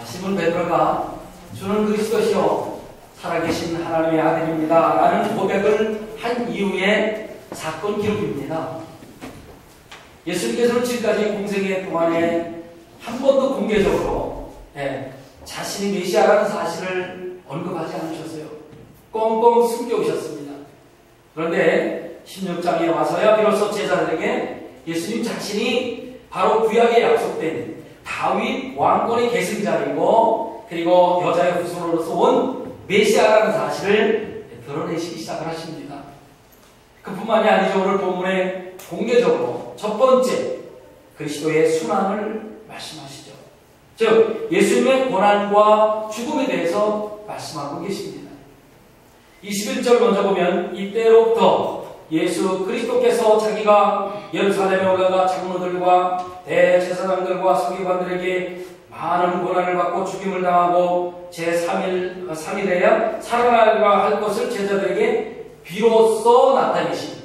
시몬 베드로가 주는 그리스도시요 살아계신 하나님의 아들입니다 라는 고백을 한 이후의 사건 기록입니다. 예수님께서는 지금까지 공생의 동안에 한 번도 공개적으로 자신이 메시아라는 사실을 언급하지 않으셨어요. 꽁꽁 숨겨오셨습니다. 그런데 16장에 와서야 비로소 제자들에게 예수님 자신이 바로 구약에 약속된 다윗 왕권의 계승자이고 그리고 여자의 후손으로서 온 메시아라는 사실을 드러내시기 시작을 하십니다. 그뿐만이 아니죠. 오늘 본문에 공개적으로 첫 번째 그리스도의 순환을 말씀하시죠. 즉 예수님의 고난과 죽음에 대해서 말씀하고 계십니다. 21절 먼저 보면 이때로부터 예수 그리스도께서 자기가 예루살렘에 올라가 장로들과 대제사장들과 서기관들에게 많은 고난을 받고 죽임을 당하고 제3일에야 살아나리라 할 것을 제자들에게 비로소 나타내신.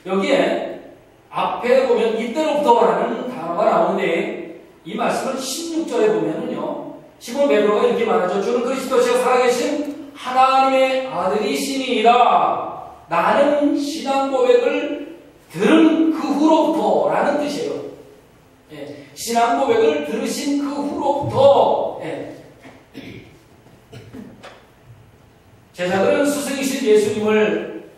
여기에 앞에 보면 이때로부터라는 단어가 나오는데 이 말씀을 16절에 보면은요, 시몬 베드로가 이렇게 말하죠. 주는 그리스도시여 살아계신 하나님의 아들이시니이다. 나는 신앙 고백을 들은 그 후로부터라는 뜻이에요. 신앙 고백을 들으신 그 후로부터 제자들은 스승이신 예수님을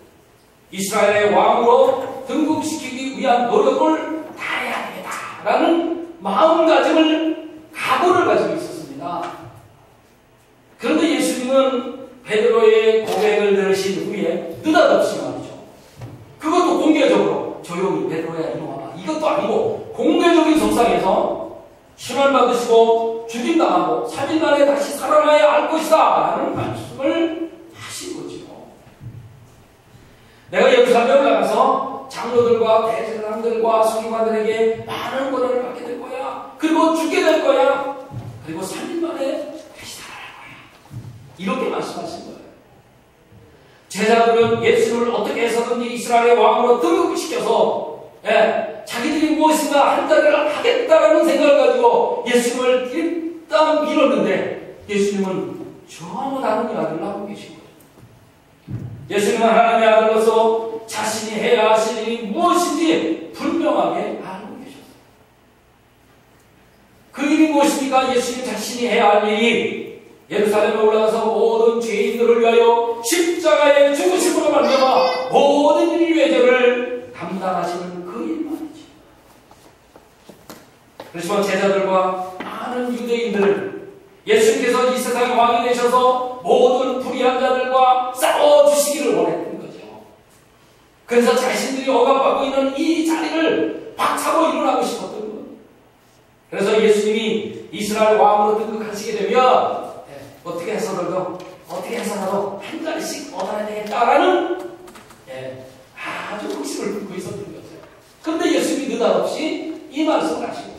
이스라엘의 왕으로 등극시키기 위한 노력을 다해야 되겠다라는 마음가짐을 각오를 가지고 있었습니다. 그런데 예수님은 베드로의 고백을 들으신 후에 느닷없이 말이죠. 그것도 공개적으로 조용히 베드로야 이리 와봐. 이것도 아니고 공개적인 석상에서 순환 받으시고 죽임당하고 3일 만에 다시 살아나야 할 것이다 라는 말씀을 하신 거죠. 내가 예루살렘에 올라가서 장로들과 대제사장들과 서기관들에게 많은 고난을 받게 될 거야. 그리고 죽게 될 거야. 그리고 3일 만에 다시 살아날 거야. 이렇게 말씀하신 거예요. 제자들은 예수를 어떻게 해서든지 이스라엘의 왕으로 등극시켜서 자기들이 무엇인가 한 자리를 하겠다라는 생각을 가지고 예수님을 일단 밀었는데 예수님은 전혀 다른 이야기를 하고 계신 거예요. 예수님은 하나님의 아들로서 자신이 해야 하실 일이 무엇인지 분명하게 알고 계셨어요. 그 일이 무엇입니까? 예수님 자신이 해야 할 일이 예루살렘에 올라가서 모든 죄인들을 위하여 십자가에 죽으심으로 말미암아 모든 인류의 죄를 담당하시는 그 일만이죠. 그렇지만 제자들과 많은 유대인들 예수님께서 이 세상의 왕이 되셔서 모든 불의한 자들과 싸워주시기를 원했던 거죠. 그래서 자신들이 억압받고 있는 이 자리를 박차고 일어나고 싶었던 거예요. 그래서 예수님이 이스라엘 왕으로 등극하시게 되면 어떻게 해서라도 한 자리씩 얻어야 되겠다라는 아주 욕심을 품고 있었던 거죠. 그런데 예수님이 느닷없이 이 말씀을 하신 거예요.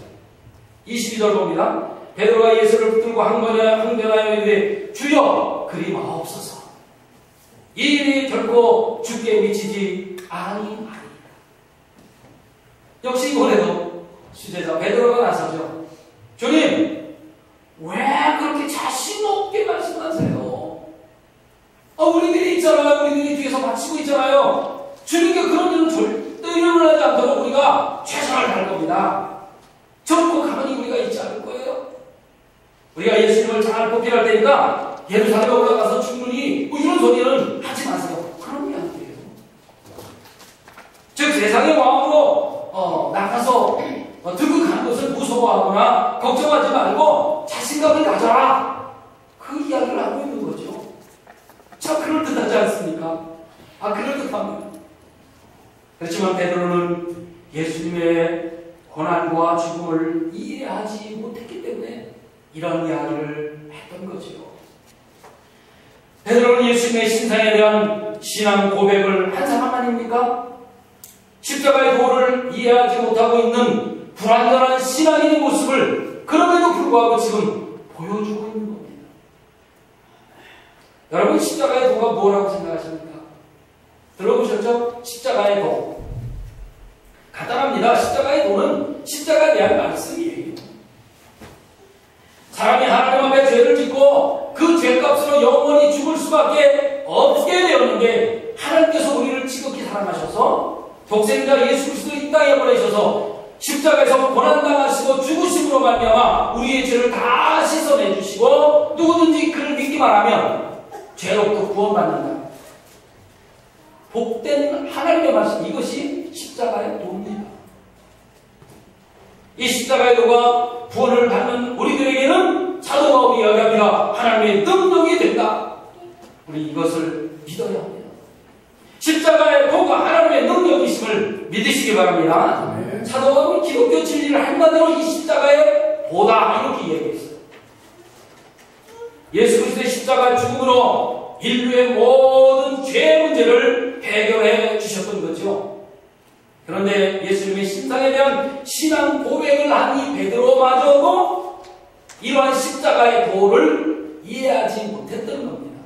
22절 봅니다. 베드로가 예수를 붙들고 항변하여 이르되 주여 그리 마옵소서. 이 일이 결코 주께 미치지 아니하리이다. 역시 이번에도 수제자 베드로가 나서죠. 주님 왜 그렇게 자신 없게 말씀하세요? 우리들이 있잖아요. 우리들이 뒤에서 마치고 있잖아요. 주님께 그런 일은 절대 일어나지 않도록 우리가 최선을 다할 겁니다. 저렇게 가만히 우리가 있지 않을 거예요. 우리가 예수님을 잘 보필할 테니까 예루살렘에 올라가서 충분히 이런 소리는 하지 마세요. 그런 이야기예요. 즉 세상의 왕으로 나가서 등극하는 것을 무서워하거나 걱정하지 말고 자신감을 가져라. 그 이야기를 하고 있는 거죠. 참 그럴듯하지 않습니까? 그럴듯합니다. 그렇지만 베드로는 예수님의 고난과 죽음을 이해하지 못했기 때문에 이런 이야기를 했던 거죠. 베드로는 예수님의 신상에 대한 신앙 고백을 한 사람 아닙니까? 십자가의 도를 이해하지 못하고 있는 불완전한 신앙인의 모습을 그럼에도 불구하고 지금 보여주고 있는 겁니다. 여러분 십자가의 도가 뭐라고 생각하십니까? 들어보셨죠? 십자가의 도. 간단합니다. 십자가의 도는 십자가에 대한 말씀이에요. 사람이 하나님 앞에 죄를 짓고 그 죄값으로 영원히 죽을 수밖에 없게 되었는데 하나님께서 우리를 지극히 사랑하셔서 독생자 예수 그리스도를 이 땅에 보내셔서 십자가에서 고난당하시고 죽으심으로 말미암아 우리의 죄를 다 씻어내 주시고 누구든지 그를 믿기만 하면 죄로부터 구원받는다. 복된 하나님의 말씀, 이것이 십자가의 도입니다. 이 십자가의 도가 구원을 받는 우리들에게는 사도 바울이 이야기합니다. 하나님의 능력이 된다. 우리 이것을 믿어야 합니다. 십자가의 도가 하나님의 능력이심을 믿으시기 바랍니다. 네. 사도 바울은 기독교 진리를 한마디로 이 십자가의 도다 이렇게 이야기했어요. 예수 그리스도의 십자가 죽음으로 인류의 모든 죄 문제를 해결해 주셨던 거죠. 그런데 예수님의 신상에 대한 신앙 고백을 한 이 베드로마저도 이러한 십자가의 도를 이해하지 못했던 겁니다.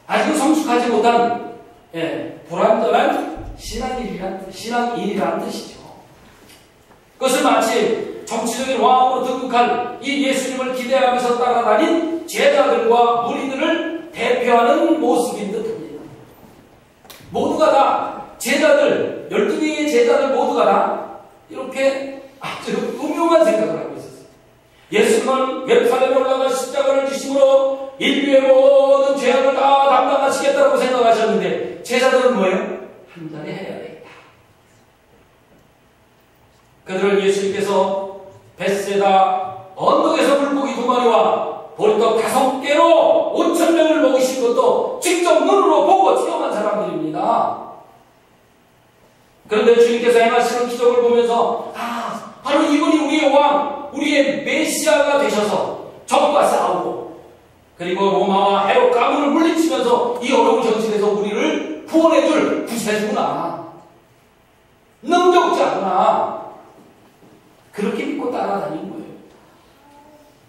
아직은 성숙하지 못한 불완전한 신앙인이라는 뜻이죠. 그것을 마치 정치적인 왕으로 등극할 이 예수님을 기대하면서 따라다닌 제자들과 무리들을 대표하는 모습인 듯합니다. 모두가 다 제자들, 12개의 제자들 모두가 다 이렇게 아주 음흉한 생각을 하고 있었어요. 예수님은 예루살렘에 올라가 십자가를 지심으로 인류의 모든 죄악을 다 담당하시겠다고 생각하셨는데 제자들은 뭐예요? 한 잔에 해야 되겠다. 그들은 예수님께서 벳세다 언덕에서 물고기 2마리와 보리떡 5개로 5,000명을 먹이신 것도 직접 눈으로 보고 체험한 사람들입니다. 그런데 주님께서 행하시는 기적을 보면서 바로 이분이 우리의 왕, 우리의 메시아가 되셔서 적과 싸우고 그리고 로마와 헤롯 가문을 물리치면서 이 어려운 정신에서 우리를 구원해줄 구세주구나, 능력자구나, 그렇게 믿고 따라다니는 거예요.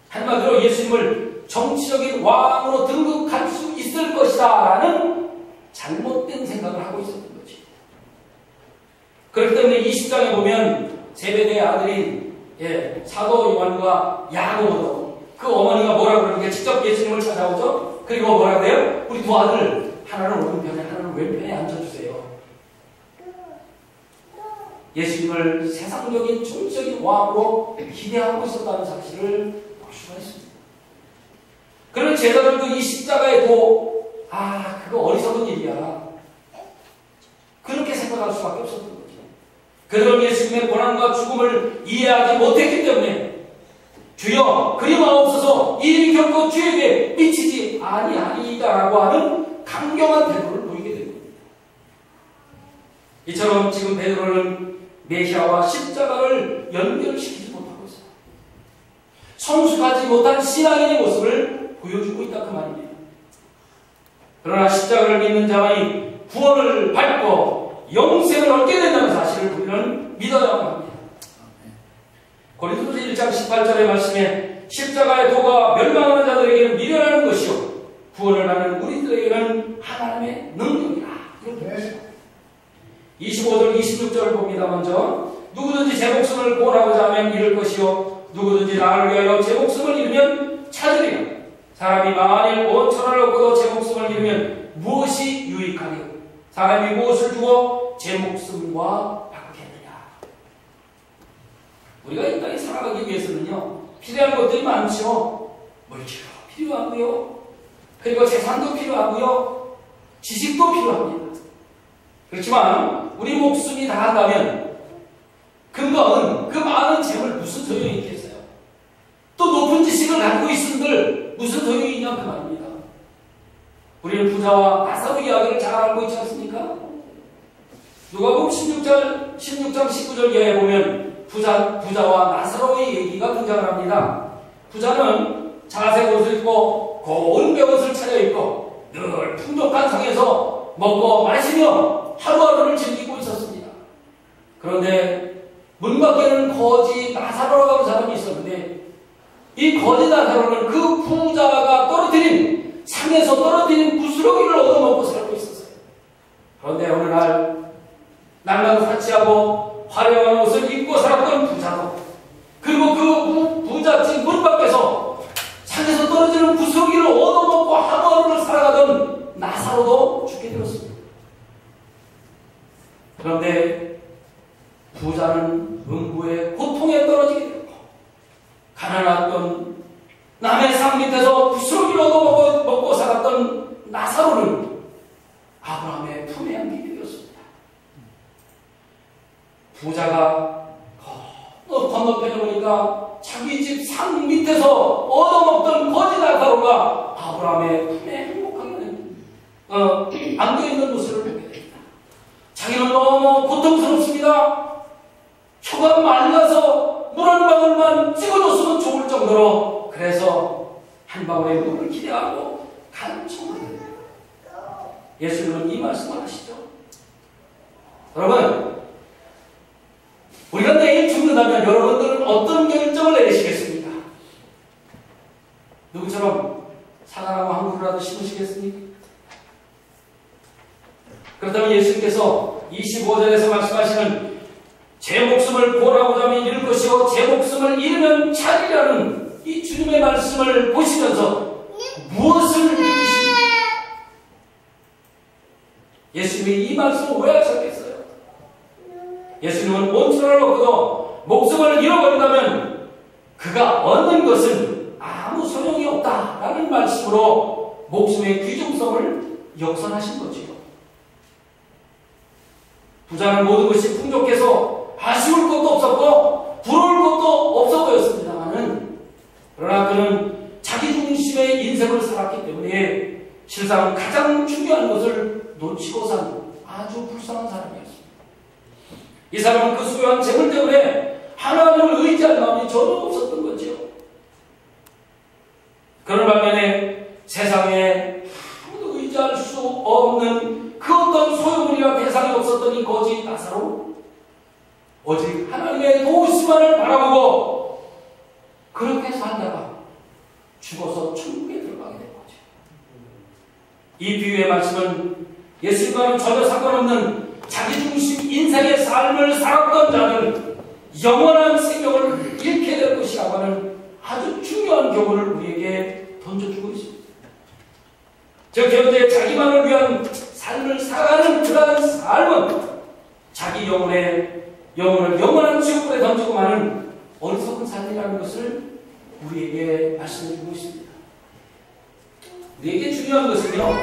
한마디로 예수님을 정치적인 왕으로 등극할 수 있을 것이다 라는 잘못된 생각을 하고 있었던 거지. 그렇기 때문에 이 10장에 보면 세베대의 아들인 사도 요한과 야고보도 그 어머니가 뭐라 그러는데 직접 예수님을 찾아오죠. 그리고 뭐라 그래요? 우리 두 아들 하나는 오른편에 하나는 왼편에 앉혀주세요. 예수님을 세상적인 정치적인 왕으로 기대하고 있었다는 사실을 볼 수가 있습니다. 그러면 제자들도 이 십자가의 도, 그거 어리석은 일이야, 그렇게 생각할 수밖에 없었던 거죠. 그들은 예수님의 고난과 죽음을 이해하지 못했기 때문에 주여 그리마옵소서, 이 일이 결코 주에게 미치지 아니하리이다라고 하는 강경한 태도를 보이게 됩니다. 이처럼 지금 베드로는 메시아와 십자가를 연결시키지 못하고 있어요. 성숙하지 못한 신앙인의 모습을 보여주고 있다 그 말입니다. 그러나 십자가를 믿는 자만이 구원을 받고 영생을 얻게 된다는 사실을 우리는 믿어야 합니다. 고린도서 1장 18절의 말씀에 십자가의 도가 멸망하는 자들에게는 미련한 것이요 구원을 받는 우리들에게는 하나님의 능력이라 이렇게 했습니다. 25절 26절을 봅니다. 먼저 누구든지 제 목숨을 구원하고자 하면 잃을 것이요 누구든지 나를 위하여 제 목숨을 잃으면 찾으리라. 사람이 만일 온 천하를 얻고도 제 목숨을 잃으면 무엇이 유익하리요? 사람이 무엇을 주고 제 목숨과 바꾸겠느냐? 우리가 이 땅에 살아가기 위해서는요 필요한 것들이 많죠. 물질도 필요하고요, 그리고 재산도 필요하고요, 지식도 필요합니다. 그렇지만 우리 목숨이 다 한다면 금방은 그 많은 재물 무슨 소용이 있겠어요? 또 높은 지식을 갖고 있은들 무슨 소용이 있냐 그 말입니다. 우리는 부자와 나사로 이야기를 잘 알고 있지 않습니까? 누가복음 16장 19절 이하에 보면 부자와 나사로의 얘기가 등장을 합니다. 부자는 자색 옷을 입고 고운 배옷을 차려입고 늘 풍족한 상에서 먹고 마시며 하루하루를 즐기고 있었습니다. 그런데 문 밖에는 거지 나사로라고 하는 사람이 있었는데 이 거지 나사로는 그 부자가 떨어뜨린 상에서 떨어뜨린 부스러기를 얻어먹고 살고 있었어요. 그런데 어느 날 날마다 사치하고 화려한 옷을 입고 살았던 부자도, 그리고 그 부자 부자는 음부의 고통에 떨어지게 되고, 가난했던 남의 상 밑에서 부스러기로도 먹고 살았던 나사로는 아브라함의 품에 안기게 되었습니다. 부자가 건너편에 보니까 자기 집 산 밑에서 얻어먹던 거지 나사로가 아브라함의 품에 행복하게 안겨있는 모습을 보게 됩니다. 자기는 너무 고통스럽습니다. 혀가 말라서 물 한 방울만 찍어줬으면 좋을 정도로, 그래서 한 방울의 물을 기대하고 간청하게 됩니다. 예수님은 이 말씀을 하시죠. 여러분, 우리가 내일 죽는다면 여러분들은 어떤 결정을 내리시겠습니까? 누구처럼 사과나무 한 그루라도 심으시겠습니까? 그렇다면 예수님께서 25절에서 말씀하시는 제 목숨을 구원하고자 하면 잃을 것이요 제 목숨을 잃으면 찾으리라는 이 주님의 말씀을 보시면서 무엇을 느끼십니까? 예수님이 이 말씀을 왜 하셨겠어요? 예수님은 온천을 얻고도 목숨을 잃어버린다면 그가 얻는 것은 아무 소용이 없다라는 말씀으로 목숨의 귀중성을 역선하신 거지요. 부자는 모든 것이 풍족해서 아쉬울 것도 없었고 부러울 것도 없어 보였습니다만은, 그러나 그는 자기 중심의 인생을 살았기 때문에 실상 가장 중요한 것을 놓치고 산 아주 불쌍한 사람이었습니다. 이 사람은 그 수요한 재물 때문에 하나님을 의지할 마음이 전혀 없었던 거지요. 그런 반면에 세상에 아무도 의지할 수 없는 그 어떤 소유물이나 대상이 없었던 이 거지 나사로, 오직 하나님의 도우심만을 바라보고 그렇게 살다가 죽어서 천국에 들어가게 된 거죠. 이 비유의 말씀은 예수님과는 전혀 상관없는 자기중심 인생의 삶을 살았던 자는 영원한 생명을 잃게 될 것이라고 하는 아주 중요한 교훈을 우리에게 던져주고 있습니다. 즉 현재 자기만을 위한 삶을 살아가는 그러한 삶은 자기 영혼을 영원한 지옥불에 던지고 마는 어리석은 삶이라는 것을 우리에게 말씀해주고 있습니다. 우리에게 중요한 것은요,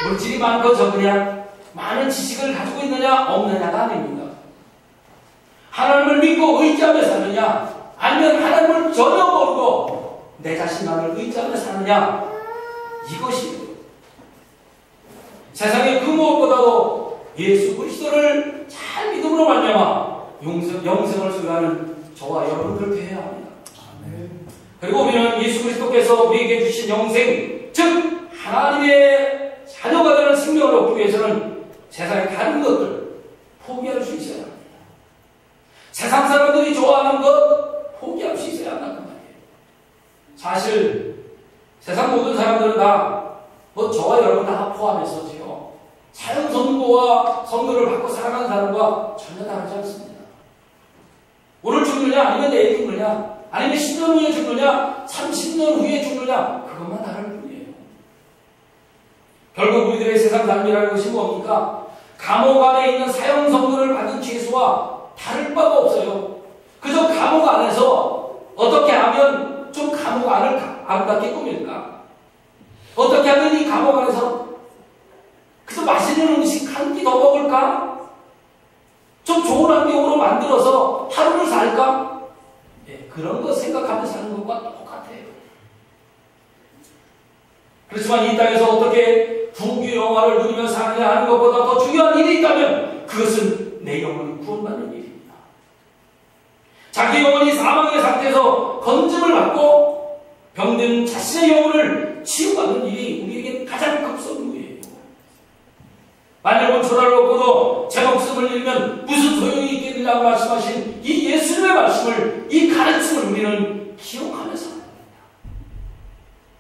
물질이 많고 적으냐, 많은 지식을 가지고 있느냐 없느냐가 아닙니다. 하나님을 믿고 의지하며 사느냐, 아니면 하나님을 전혀 모르고 내 자신만을 의지하며 사느냐, 이것이에요. 세상의 그 무엇보다도 예수 그리스도를 잘 믿음으로 말미암아 영생을 소유하는 저와 여러분 그렇게 해야 합니다. 그리고 우리는 예수 그리스도께서 우리에게 주신 영생, 즉 하나님의 자녀가 되는 생명을 얻기 위해서는 세상의 다른 것들 포기할 수 있어야 합니다. 세상 사람들이 좋아하는 것 포기할 수 있어야 한다는 말이에요. 사실 세상 모든 사람들은 다 저와 여러분 다 포함해서지요, 자연 선고와 선거를 받고 살아가는 사람과 전혀 다르지 않습니다. 오늘 죽느냐, 아니면 내일 죽느냐, 아니면 10년 후에 죽느냐, 30년 후에 죽느냐, 그것만 다를 뿐이에요. 결국 우리들의 세상 삶이라는 것이 뭡니까? 감옥 안에 있는 사형 선고를 받은 죄수와 다를 바가 없어요. 그저 감옥 안에서 어떻게 하면 좀 감옥 안을 아름답게 꾸밀까? 어떻게 하면 이 감옥 안에서 그래서 맛있는 음식 한 끼 더 먹을까? 좀 좋은 환경으로 만들어서 하루를 살까? 네, 그런 거 생각하며 사는 것과 똑같아요. 그렇지만 이 땅에서 어떻게 부귀 영화를 누리며 사느냐 하는 것보다 더 중요한 일이 있다면 그것은 내 영혼이 구원받는 일입니다. 자기 영혼이 사망의 상태에서 건짐을 받고 병든 자신의 영혼을 치유받는 일이 우리에게 가장 급선무예요. 만일 온천을 얻고도 제 목숨을 잃으면 무슨 소용이 있겠느냐고 말씀하신 이 예수님의 말씀을, 이 가르침을 우리는 기억하며 살아야 합니다.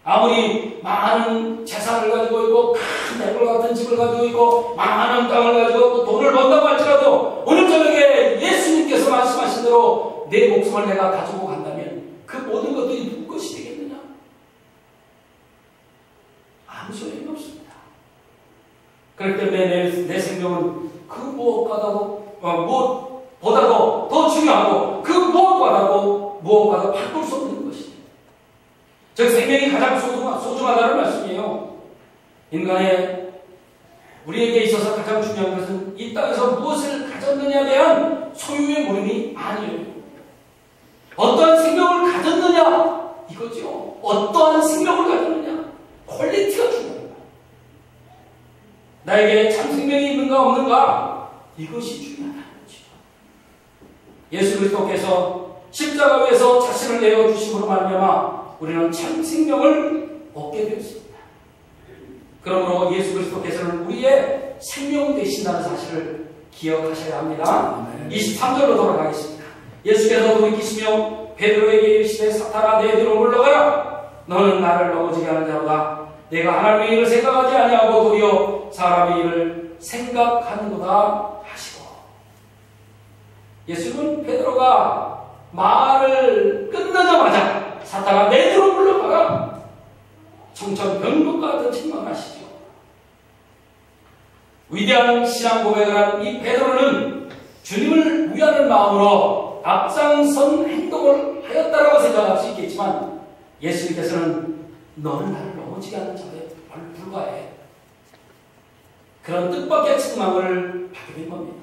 아무리 많은 재산을 가지고 있고 큰 대굴 같은 집을 가지고 있고 많은 땅을 가지고 있고 돈을 번다고 할지라도 오늘 저녁에 예수님께서 말씀하신 대로 내 목숨을 내가 가지고 간다면 그 모든 것들이 누구 것이 되겠느냐? 아무 소용이 없습니다. 그렇기 때문에 내 생명은 그 무엇보다도 보다도 더 중요하고 그 무엇과도 바꿀 수 없는 것이죠. 즉 생명이 가장 소중하다는 말씀이에요. 인간의 우리에게 있어서 가장 중요한 것은 이 땅에서 무엇을 가졌느냐에 대한 소유의 물음이 아니에요. 어떠한 생명을 가졌느냐 이거죠. 어떠한 생명을 가졌느냐 퀄리티가 중요합니다. 나에게 참 생명이 있는가 없는가 이것이 중요하다는 거죠. 예수 그리스도께서 십자가 위에서 자신을 내어주심으로 말미암아 우리는 참 생명을 얻게 되었습니다. 그러므로 예수 그리스도께서는 우리의 생명 되신다는 사실을 기억하셔야 합니다. 23절로 돌아가겠습니다. 예수께서 돌이키시며 베드로에게 이르시되 사탄아 내 뒤로 물러가라. 너는 나를 넘어지게 하는 자로다. 내가 하나님의 일을 생각하지 아니하고 도리어 사람의 일을 생각하는도다 하시고. 예수는 베드로가 말을 끝나자마자 사탄아 내 뒤로 물러가라. 청천벽력과 같은 책망을 하시죠. 위대한 신앙 고백을 한 이 베드로는 주님을 위하는 마음으로 앞장선 행동을 하였다라고 생각할 수 있겠지만 예수님께서는 너는 나를 넘어지게 하는 자에 불과해. 그런 뜻밖의 책망을 받게 된 겁니다.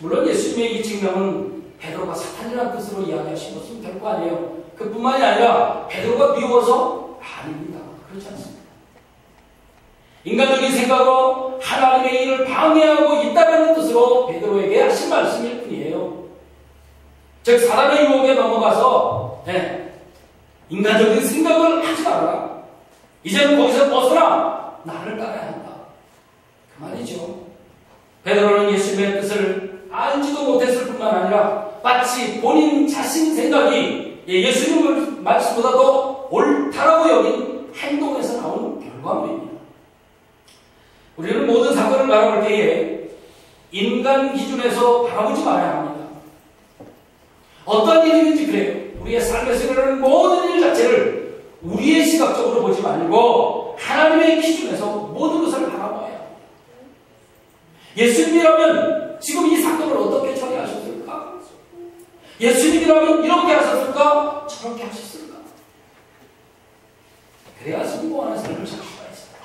물론 예수님의 이 책망은 베드로가 사탄이라는 뜻으로 이야기하신 것은 별거 아니에요. 그뿐만이 아니라 베드로가 미워서 아닙니다. 그렇지 않습니다. 인간적인 생각으로 하나님의 일을 방해하고 있다는 뜻으로 베드로에게 하신 말씀일 뿐이에요. 즉 사단의 유혹에 넘어가서 인간적인 생각을 하지 말아라. 이제는 거기서 벗어나 나를 따라야 한다. 그 말이죠. 베드로는 예수님의 뜻을 알지도 못했을 뿐만 아니라 마치 본인 자신 생각이 예수님 말씀보다 더 옳다라고 여긴 행동에서 나오는 결과물입니다. 우리는 모든 사건을 바라볼 때에 인간 기준에서 바라보지 말아야 합니다. 어떤 일이든지 그래요. 우리의 삶에서 일어나는 모든 일 자체를 우리의 시각적으로 보지 말고 하나님의 기준에서 모든 것을 바라봐야 합니다. 예수님이라면 지금 이 사건을 어떻게 처리하셨을까? 예수님이라면 이렇게 하셨을까? 저렇게 하셨을까? 그래야 성공하는 삶을 살 수가 있습니다.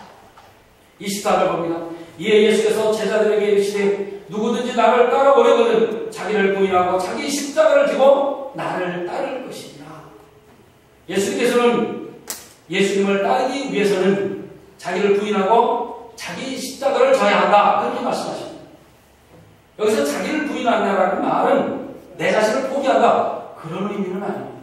24절 봅니다. 이에 예수께서 제자들에게 이르시되 누구든지 나를 따라오려거든 자기를 부인하고 자기 십자가를 지고 나를 따를 것이니라. 예수님께서는 예수님을 따르기 위해서는 자기를 부인하고 자기 십자가를 져야 한다. 그렇게 말씀하십니다. 여기서 자기를 부인한다라는 말은 내 자신을 포기한다. 그런 의미는 아닙니다.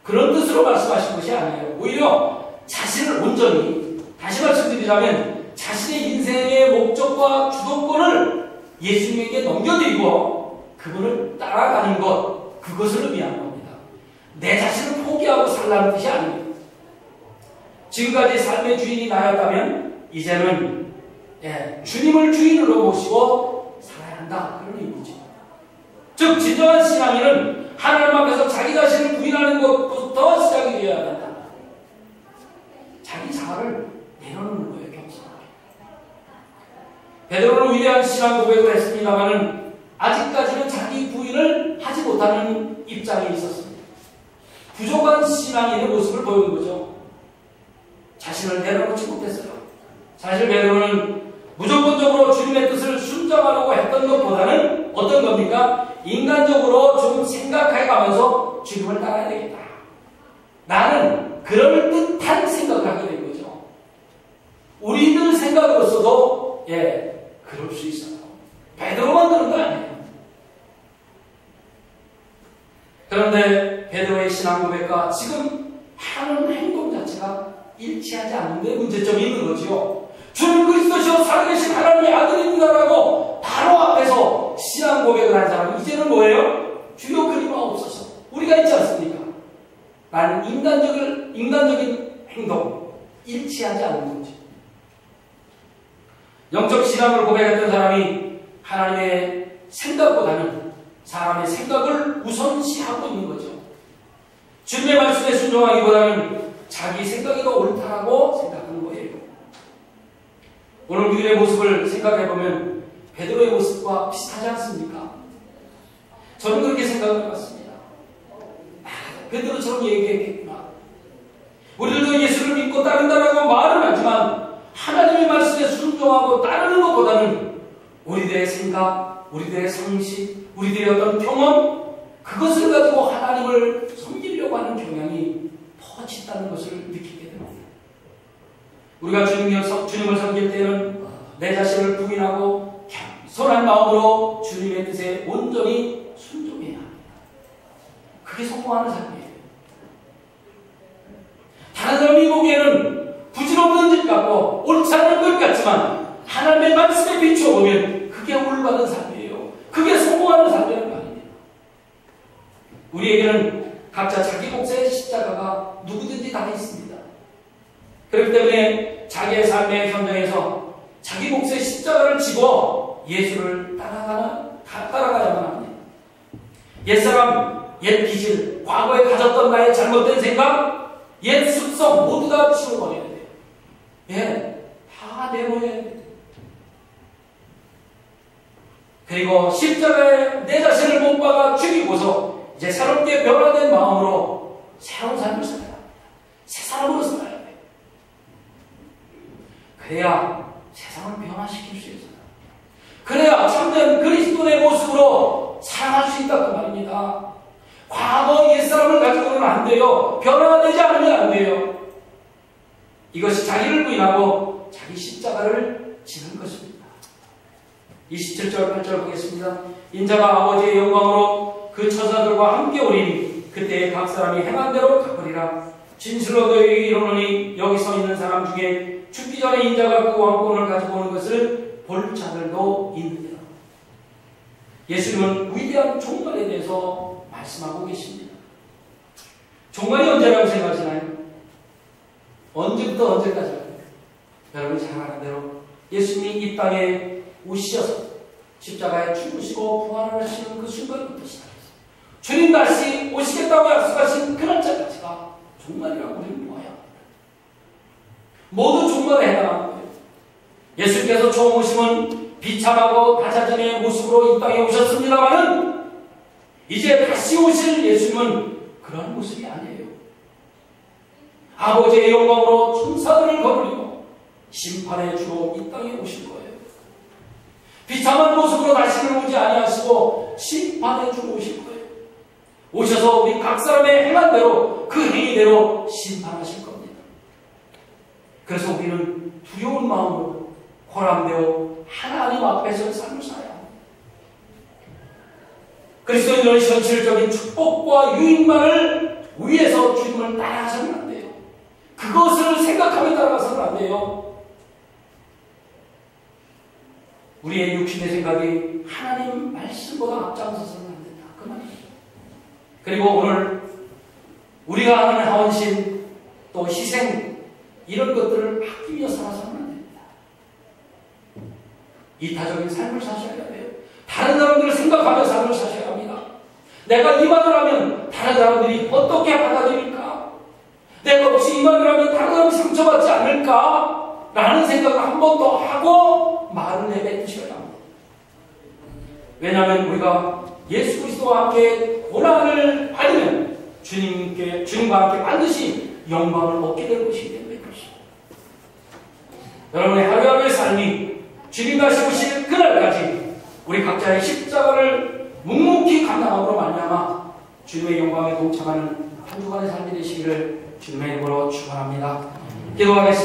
그런 뜻으로 말씀하신 것이 아니에요. 오히려 자신을 온전히, 다시 말씀드리자면 자신의 인생의 목적과 주도권을 예수님에게 넘겨드리고 그분을 따라가는 것, 그것을 의미하는 겁니다. 내 자신을 포기하고 살라는 뜻이 아닙니다. 지금까지 삶의 주인이 나였다면 이제는 주님을 주인으로 모시고 살아야 한다. 그런 의미죠. 즉 진정한 신앙인은 하나님 앞에서 자기 자신을 부인하는 것부터 시작이 되어야 한다. 자기 자아를 내려놓는 거예요. 겸손하게. 베드로는 위대한 신앙 고백을 했습니다마는 아직까지는 자기 부인을 하지 못하는 입장에 있었습니다. 부족한 신앙인의 모습을 보이는 거죠. 자신을 내려놓지 못했어요. 사실 베드로는 무조건적으로 주님의 뜻을 순종하려고 했던 것보다는 어떤 겁니까? 인간적으로 좀 생각해 가면서 주님을 따라야 되겠다. 나는 그럴듯한 생각을 하게 된 거죠. 우리들 생각으로서도 그럴 수 있어요. 베드로만 그런 거 아니에요. 그런데 베드로의 신앙 고백과 지금 하는 행동 자체가 일치하지 않는 데 문제점이 있는 거죠. 주는 그리스도시요 살아계신 하나님의 아들입니다라고 바로 앞에서 신앙 고백을 한 사람은 이제는 뭐예요? 주여 그리마옵소서. 우리가 있지 않습니까? 나는 인간적인 행동 일치하지 않는 거죠. 영적 신앙을 고백했던 사람이 하나님의 생각보다는 사람의 생각을 우선시하고 있는 거죠. 주님의 말씀에 순종하기보다는 자기 생각이 더 옳다라고 생각하는 거예요. 오늘 우리의 모습을 생각해보면 베드로의 모습과 비슷하지 않습니까? 저는 그렇게 생각을 해봤습니다. 베드로처럼 얘기했겠구나. 우리들도 예수를 믿고 따른다라고 말은 하지만 하나님의 말씀에 순종하고 따르는 것보다는 우리들의 생각, 우리들의 상식, 우리들의 어떤 경험, 그것을 가지고 하나님을 섬기려고 하는 경향이 더 짙다는 것을 느끼게 됩니다. 우리가 주님을 섬길 때는 내 자신을 부인하고 겸손한 마음으로 주님의 뜻에 온전히 순종해야 합니다. 그게 성공하는 삶이에요. 다른 사람이 보기에는 부질없는 짓 같고 옳지 않은 것 같지만 하나님의 말씀에 비춰보면 그게 올바른 삶이에요. 그게 성공하는 삶이라는 거 아닙니까? 우리에게는 각자 자기 몫의 십자가가 누구든지 다 있습니다. 그렇기 때문에 자기의 삶의 현장에서 자기 몫의 십자가를 지고 예수를 따라가야만 합니다. 옛사람, 옛 기질, 과거에 가졌던 나의 잘못된 생각, 옛 습성 모두 다 치워버려야 돼요. 다 내놓아야 돼요. 그리고 십자가에 내 자신을 못 박아 죽이고서 이제 새롭게 변화된 마음으로 새로운 삶을 살아야 합니다. 새 사람으로 살아야 돼요. 그래야 세상을 변화시킬 수 있어요. 그래야 참된 그리스도의 모습으로 살아갈 수 있다고 말입니다. 과거 옛사람을 가지고는 안 돼요. 변화가 되지 않으면 안 돼요. 이것이 자기를 부인하고 자기 십자가를 지는 것입니다. 27절 8절 보겠습니다. 인자가 아버지의 영광으로 그 천사들과 함께 오리니 그때 각 사람이 행한 대로 갚으리라. 진실로 너희에게 이르노니 여기 서 있는 사람 중에 죽기 전에 인자가 그 왕권을 가지고 오는 것을 볼 자들도 있느니라. 예수님은 위대한 종말에 대해서 말씀하고 계십니다. 종말이 언제라고 생각하시나요? 언제부터 언제까지요? 여러분이 잘 아는 대로 예수님이 이 땅에 오셔서 십자가에 죽으시고 부활을 하시는 그 순간부터 시작해서 주님 다시 오시겠다고 약속하신 그 날짜까지가 종말이라고 우리는 보아야 합니다. 모두 종말에 해당하는 거예요. 예수님께서 처음 오심은 비참하고 낮아짐의 모습으로 이 땅에 오셨습니다마는 이제 다시 오실 예수님은 그런 모습이 아니에요. 아버지의 영광으로 천사들을 거느리고 심판의 주로 이 땅에 오실 거예요. 비참한 모습으로 다시는 오지 아니하시고 심판의 주로 오실 거예요. 오셔서 우리 각 사람의 행한 대로 그 행위대로 심판하실 겁니다. 그래서 우리는 두려운 마음으로 호람되어 하나님 앞에서 삶을 살아야 합니다. 그리스도인들은 현실적인 축복과 유익만을 위해서 주님을 따라가서는 안 돼요. 그것을 생각하며 따라가서는 안 돼요. 우리의 육신의 생각이 하나님 말씀보다 앞장서서는 안 된다. 그 말이에요. 그리고 오늘 우리가 하는 하원신 또 희생 이런 것들을 아끼며 살아서는 안 됩니다. 이타적인 삶을 사셔야 돼요. 다른 사람들을 생각하며 삶을 사셔야 합니다. 내가 이 말을 하면 다른 사람들이 어떻게 받아들일까? 내가 혹시 이 말을 하면 다른 사람이 상처받지 않을까? 라는 생각을 한 번 더 하고 말을 내뱉으셔야 합니다. 왜냐하면 우리가 예수 그리스도와 함께 고난을 받으면 주님과 함께 반드시 영광을 얻게 될 것이기 때문에 그렇습니다. 여러분의 하루하루의 삶이 주님 다시 오실 그날까지 우리 각자의 십자가를 묵묵히 감당함으로 말미암아 주님의 영광에 동참하는 한 주간의 삶이 되시기를 주님의 이름으로 축원합니다. 기도하겠습니다.